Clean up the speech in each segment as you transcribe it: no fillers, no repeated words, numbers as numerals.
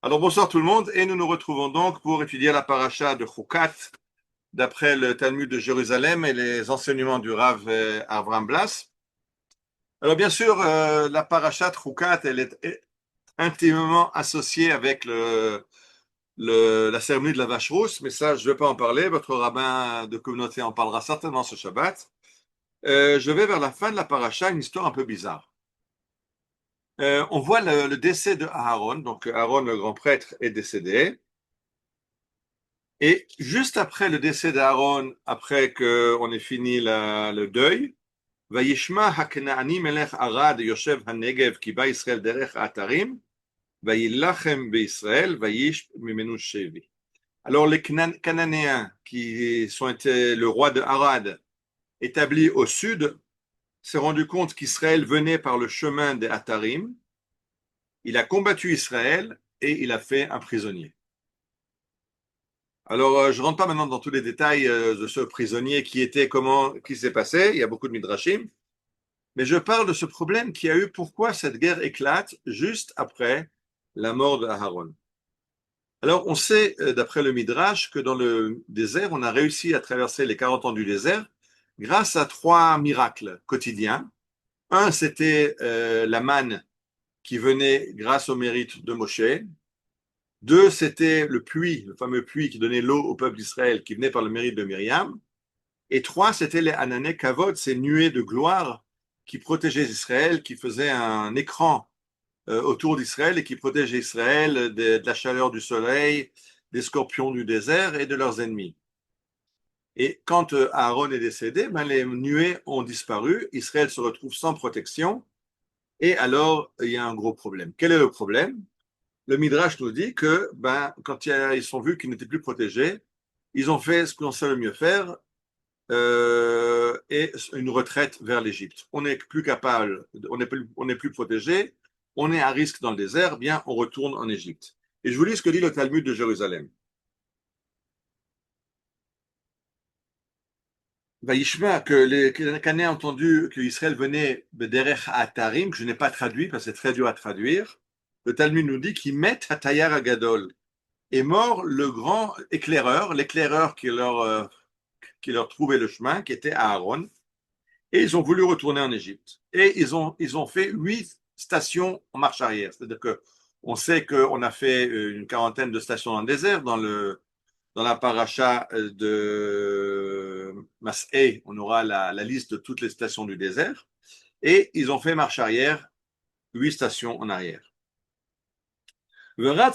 Alors bonsoir tout le monde et nous nous retrouvons donc pour étudier la paracha de Chukat d'après le Talmud de Jérusalem et les enseignements du Rav Avram Blas. Alors bien sûr, la paracha de Chukat, elle est intimement associée avec la cérémonie de la vache rousse, mais ça je ne vais pas en parler, votre rabbin de communauté en parlera certainement ce Shabbat. Je vais vers la fin de la paracha, une histoire un peu bizarre. On voit le décès de Aaron, donc Aaron le grand prêtre est décédé. Et juste après le décès d'Aaron, après qu'on ait fini le deuil, Vayishma haknaani melech Arad yoshev hanegev ki ba Israël derech atarim, vayilachem beIsraël, vayish mimenu shevi. Alors les Cananéens qui sont été le roi de Arad, établi au sud, s'est rendu compte qu'Israël venait par le chemin des Atarim. Il a combattu Israël et il a fait un prisonnier. Alors, je ne rentre pas maintenant dans tous les détails de ce prisonnier qui était, comment, qui s'est passé. Il y a beaucoup de midrashim. Mais je parle de ce problème qui a eu pourquoi cette guerre éclate juste après la mort de Aaron. Alors, on sait, d'après le midrash, que dans le désert, on a réussi à traverser les 40 ans du désert grâce à trois miracles quotidiens. Un, c'était la manne qui venait grâce au mérite de Moshe. Deux, c'était le puits, le fameux puits qui donnait l'eau au peuple d'Israël, qui venait par le mérite de Myriam. Et trois, c'était les Anané Kavod, ces nuées de gloire qui protégeaient Israël, qui faisaient un écran autour d'Israël et qui protégeaient Israël de la chaleur du soleil, des scorpions du désert et de leurs ennemis. Et quand Aaron est décédé, ben, les nuées ont disparu, Israël se retrouve sans protection, et alors il y a un gros problème. Quel est le problème? Le Midrash nous dit que ben, quand ils sont vus qu'ils n'étaient plus protégés, ils ont fait ce qu'on sait le mieux faire, et une retraite vers l'Égypte. On n'est plus capable, on n'est plus protégé, on est à risque dans le désert, bien on retourne en Égypte. Et je vous lis ce que dit le Talmud de Jérusalem. Vaishma, que les Cananéens ont entendu qu'Israël venait de Derech Atarim, que je n'ai pas traduit parce que c'est très dur à traduire. Le Talmud nous dit qu'ils mettent Hatayar Agadol. Est mort le grand éclaireur, l'éclaireur qui leur trouvait le chemin, qui était Aaron. Et ils ont voulu retourner en Égypte. Et ils ont fait 8 stations en marche arrière. C'est-à-dire que on sait qu'on a fait une quarantaine de stations dans le désert. Dans la paracha de Mas'é, on aura la liste de toutes les stations du désert. Et ils ont fait marche arrière, 8 stations en arrière. Et la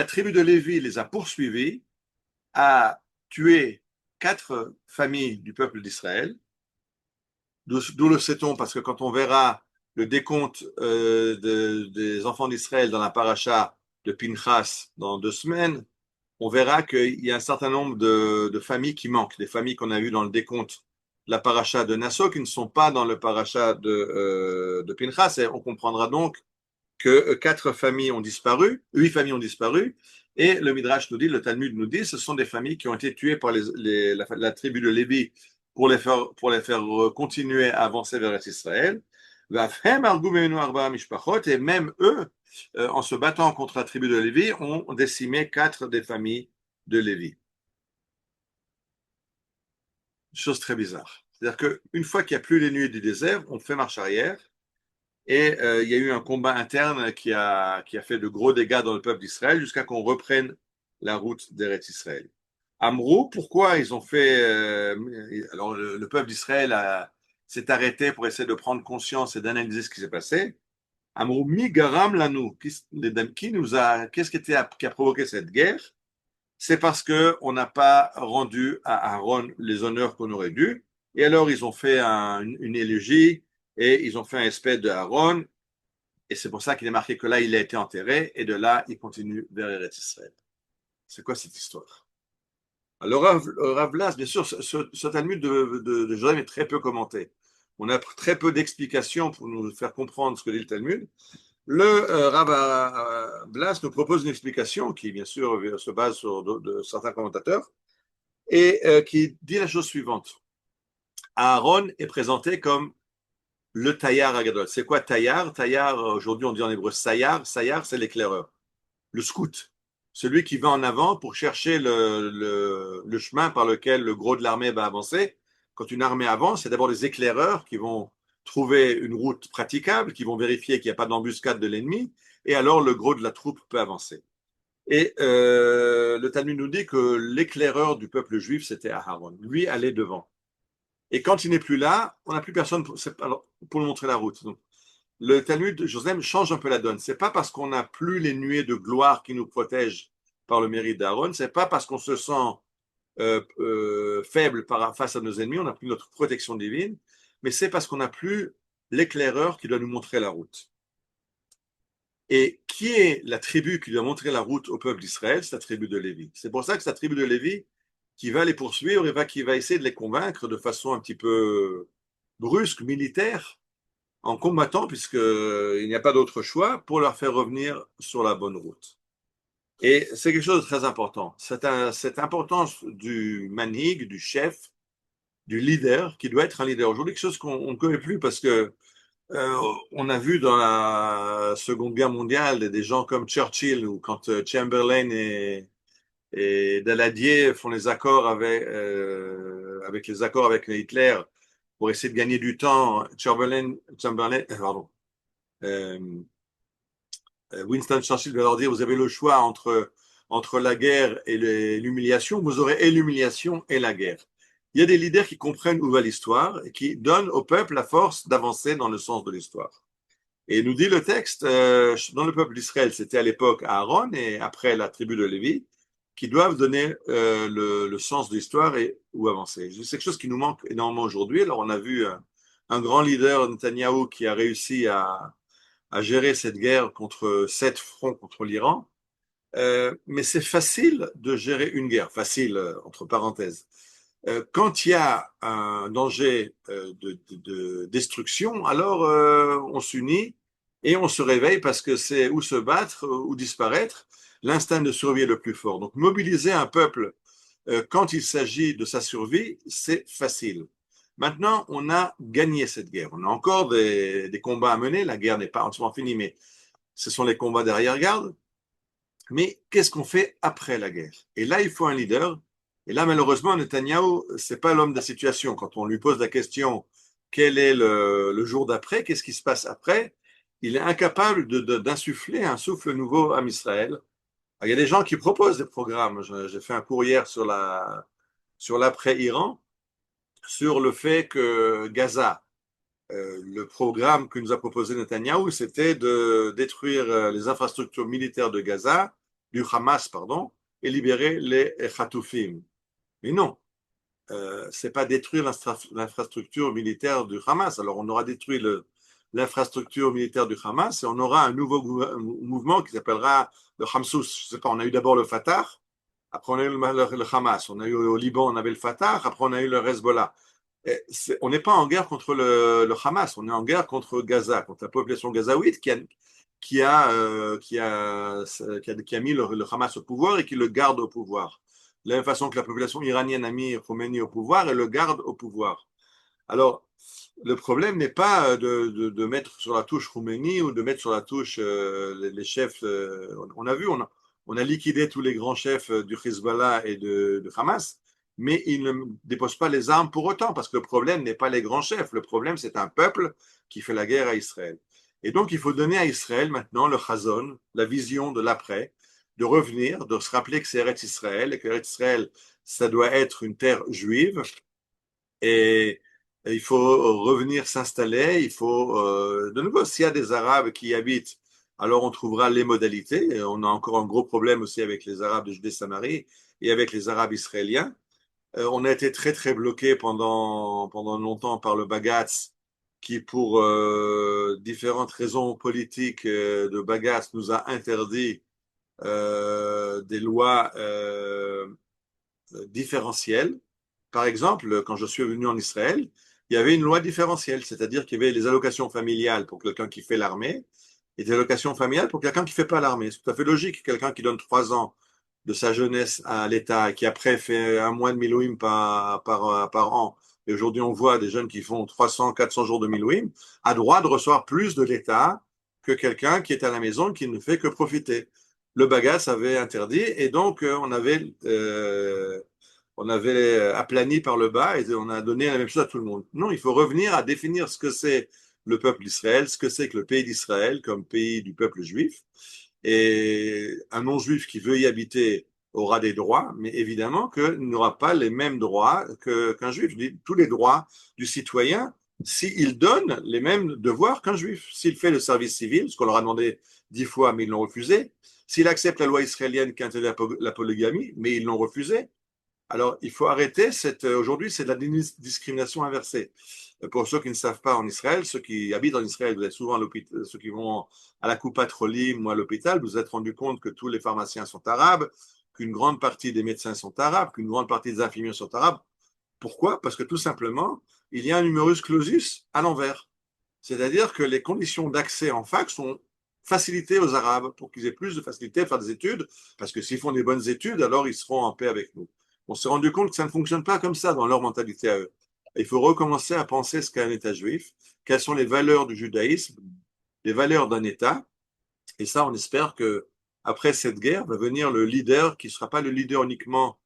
tribu de Lévi les a poursuivis, a tué 4 familles du peuple d'Israël. D'où le sait-on? Parce que quand on verra le décompte des enfants d'Israël dans la paracha de Pinchas dans 2 semaines, on verra qu'il y a un certain nombre de familles qui manquent, des familles qu'on a vues dans le décompte de la paracha de Nassau qui ne sont pas dans le paracha de Pinchas. Et on comprendra donc que 4 familles ont disparu, 8 familles ont disparu, et le Midrash nous dit, le Talmud nous dit, ce sont des familles qui ont été tuées par la tribu de Lévi pour les faire continuer à avancer vers Israël. Et même eux, en se battant contre la tribu de Lévi, ont décimé 4 des familles de Lévi. Chose très bizarre. C'est-à-dire qu'une fois qu'il n'y a plus les nuées du désert, on fait marche arrière. Et il y a eu un combat interne qui a fait de gros dégâts dans le peuple d'Israël jusqu'à qu'on reprenne la route d'Eretz Israël. Amrou, pourquoi ils ont fait... alors le peuple d'Israël s'est arrêté pour essayer de prendre conscience et d'analyser ce qui s'est passé. Amrou, mi garam lanou, qu'est-ce qui a provoqué cette guerre? C'est parce qu'on n'a pas rendu à Aaron les honneurs qu'on aurait dû. Et alors ils ont fait une élégie et ils ont fait un espèce de Aaron. Et c'est pour ça qu'il est marqué que là, il a été enterré, et de là, il continue vers Eretz Israël. C'est quoi cette histoire? Alors, Rav Blas, bien sûr, ce Talmud de Jérusalem est très peu commenté. On a très peu d'explications pour nous faire comprendre ce que dit le Talmud. Le Rav Blas nous propose une explication qui, bien sûr, se base sur de certains commentateurs et qui dit la chose suivante. Aaron est présenté comme le Tayyar Agadol. C'est quoi Tayyar? Tayyar, aujourd'hui on dit en hébreu Sayar. Sayar, c'est l'éclaireur, le scout. Celui qui va en avant pour chercher le chemin par lequel le gros de l'armée va avancer. Quand une armée avance, c'est d'abord les éclaireurs qui vont trouver une route praticable, qui vont vérifier qu'il n'y a pas d'embuscade de l'ennemi, et alors le gros de la troupe peut avancer. Et le Talmud nous dit que l'éclaireur du peuple juif, c'était Aharon. Lui allait devant. Et quand il n'est plus là, on n'a plus personne pour nous montrer la route. Donc, le Talmud de Josem change un peu la donne. C'est pas parce qu'on n'a plus les nuées de gloire qui nous protègent par le mérite d'Aaron, c'est pas parce qu'on se sent faible face à nos ennemis, on n'a plus notre protection divine, mais c'est parce qu'on n'a plus l'éclaireur qui doit nous montrer la route. Et qui est la tribu qui doit montrer la route au peuple d'Israël? C'est la tribu de Lévi. C'est pour ça que c'est la tribu de Lévi qui va les poursuivre et qui va essayer de les convaincre de façon un petit peu brusque, militaire, en combattant, puisqu'il n'y a pas d'autre choix, pour leur faire revenir sur la bonne route. Et c'est quelque chose de très important. Cette importance du manhig, du chef, du leader, qui doit être un leader. Aujourd'hui, quelque chose qu'on ne connaît plus parce que on a vu dans la Seconde Guerre mondiale des gens comme Churchill ou quand Chamberlain et Daladier font les accords avec les accords avec Hitler pour essayer de gagner du temps. Euh, Winston Churchill va leur dire, vous avez le choix entre la guerre et l'humiliation, vous aurez et l'humiliation et la guerre. Il y a des leaders qui comprennent où va l'histoire et qui donnent au peuple la force d'avancer dans le sens de l'histoire. Et nous dit le texte, dans le peuple d'Israël, c'était à l'époque Aaron et après la tribu de Lévi, qui doivent donner le sens de l'histoire et où avancer. C'est quelque chose qui nous manque énormément aujourd'hui. Alors on a vu un grand leader, Netanyahou, qui a réussi à gérer cette guerre contre 7 fronts contre l'Iran. Mais c'est facile de gérer une guerre, facile entre parenthèses. Quand il y a un danger de destruction, alors on s'unit et on se réveille parce que c'est ou se battre ou disparaître. L'instinct de survie est le plus fort. Donc mobiliser un peuple quand il s'agit de sa survie, c'est facile. Maintenant, on a gagné cette guerre. On a encore des combats à mener. La guerre n'est pas entièrement finie, mais ce sont les combats d'arrière-garde. Mais qu'est-ce qu'on fait après la guerre? Et là, il faut un leader. Et là, malheureusement, Netanyahou, c'est pas l'homme de la situation. Quand on lui pose la question, quel est le jour d'après? Qu'est-ce qui se passe après? Il est incapable d'insuffler un souffle nouveau à Israël. Il y a des gens qui proposent des programmes. J'ai fait un cours hier sur l'après-Iran, sur le fait que Gaza, le programme que nous a proposé Netanyahou, c'était de détruire les infrastructures militaires de Gaza, du Hamas, pardon, et libérer les Khatoufim. Mais non, c'est pas détruire l'infrastructure militaire du Hamas. Alors on aura détruit l'infrastructure militaire du Hamas et on aura un nouveau mouvement qui s'appellera le Hamsous. Je sais pas, on a eu d'abord le Fatah, après on a eu le Hamas, on a eu au Liban, on avait le Fatah, après on a eu le Hezbollah. On n'est pas en guerre contre le Hamas, on est en guerre contre Gaza, contre la population gazaouite qui a mis le Hamas au pouvoir et qui le garde au pouvoir. De la même façon que la population iranienne a mis Khomeini au pouvoir et le garde au pouvoir. Alors, le problème n'est pas de mettre sur la touche Khomeini ou de mettre sur la touche les chefs. On a vu, on a liquidé tous les grands chefs du Hezbollah et de Hamas, mais ils ne déposent pas les armes pour autant, parce que le problème n'est pas les grands chefs. Le problème, c'est un peuple qui fait la guerre à Israël. Et donc, il faut donner à Israël maintenant le chazon, la vision de l'après, de revenir, de se rappeler que c'est Eretz Israël, et que Eretz Israël, ça doit être une terre juive, et il faut revenir s'installer, il faut, de nouveau, s'il y a des Arabes qui y habitent, alors on trouvera les modalités. Et on a encore un gros problème aussi avec les Arabes de Judée-Samarie et avec les Arabes israéliens. On a été très très bloqué pendant longtemps par le Bagatz, qui pour différentes raisons politiques de Bagatz nous a interdit des lois différentielles. Par exemple, quand je suis venu en Israël, il y avait une loi différentielle, c'est-à-dire qu'il y avait les allocations familiales pour quelqu'un qui fait l'armée et des allocations familiales pour quelqu'un qui ne fait pas l'armée. C'est tout à fait logique. Quelqu'un qui donne 3 ans de sa jeunesse à l'État et qui après fait un mois de milouim par an et aujourd'hui on voit des jeunes qui font 300, 400 jours de Milouim, a droit de recevoir plus de l'État que quelqu'un qui est à la maison qui ne fait que profiter. Le Bagatz avait interdit et donc on avait aplani par le bas et on a donné la même chose à tout le monde. Non, il faut revenir à définir ce que c'est le peuple d'Israël, ce que c'est que le pays d'Israël comme pays du peuple juif. Et un non-juif qui veut y habiter aura des droits, mais évidemment qu'il n'aura pas les mêmes droits qu'un juif. Tous les droits du citoyen, s'il donne les mêmes devoirs qu'un juif. S'il fait le service civil, ce qu'on leur a demandé 10 fois, mais ils l'ont refusé. S'il accepte la loi israélienne qui interdit la polygamie, mais ils l'ont refusé. Alors, il faut arrêter aujourd'hui, c'est de la discrimination inversée. Pour ceux qui ne savent pas en Israël, ceux qui habitent en Israël, vous êtes souvent à l'hôpital, ceux qui vont à la Coupat Cholim ou à l'hôpital, vous vous êtes rendu compte que tous les pharmaciens sont arabes, qu'une grande partie des médecins sont arabes, qu'une grande partie des infirmiers sont arabes. Pourquoi? Parce que tout simplement, il y a un numerus clausus à l'envers. C'est-à-dire que les conditions d'accès en fac sont facilitées aux Arabes pour qu'ils aient plus de facilité à faire des études, parce que s'ils font des bonnes études, alors ils seront en paix avec nous. On s'est rendu compte que ça ne fonctionne pas comme ça dans leur mentalité à eux. Il faut recommencer à penser ce qu'est un État juif, quelles sont les valeurs du judaïsme, les valeurs d'un État, et ça, on espère que après cette guerre va venir le leader qui ne sera pas le leader uniquement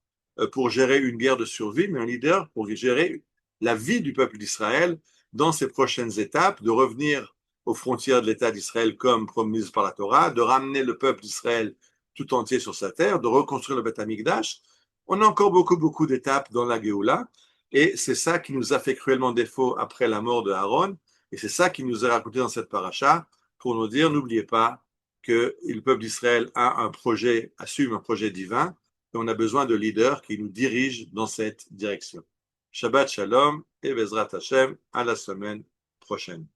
pour gérer une guerre de survie, mais un leader pour gérer la vie du peuple d'Israël dans ses prochaines étapes, de revenir aux frontières de l'État d'Israël comme promise par la Torah, de ramener le peuple d'Israël tout entier sur sa terre, de reconstruire le Beth Amikdash. On a encore beaucoup, beaucoup d'étapes dans la Géoula, et c'est ça qui nous a fait cruellement défaut après la mort de Aaron, et c'est ça qui nous est raconté dans cette paracha pour nous dire, n'oubliez pas, que le peuple d'Israël a un projet, assume un projet divin, et on a besoin de leaders qui nous dirigent dans cette direction. Shabbat Shalom et Bezrat Hashem, à la semaine prochaine.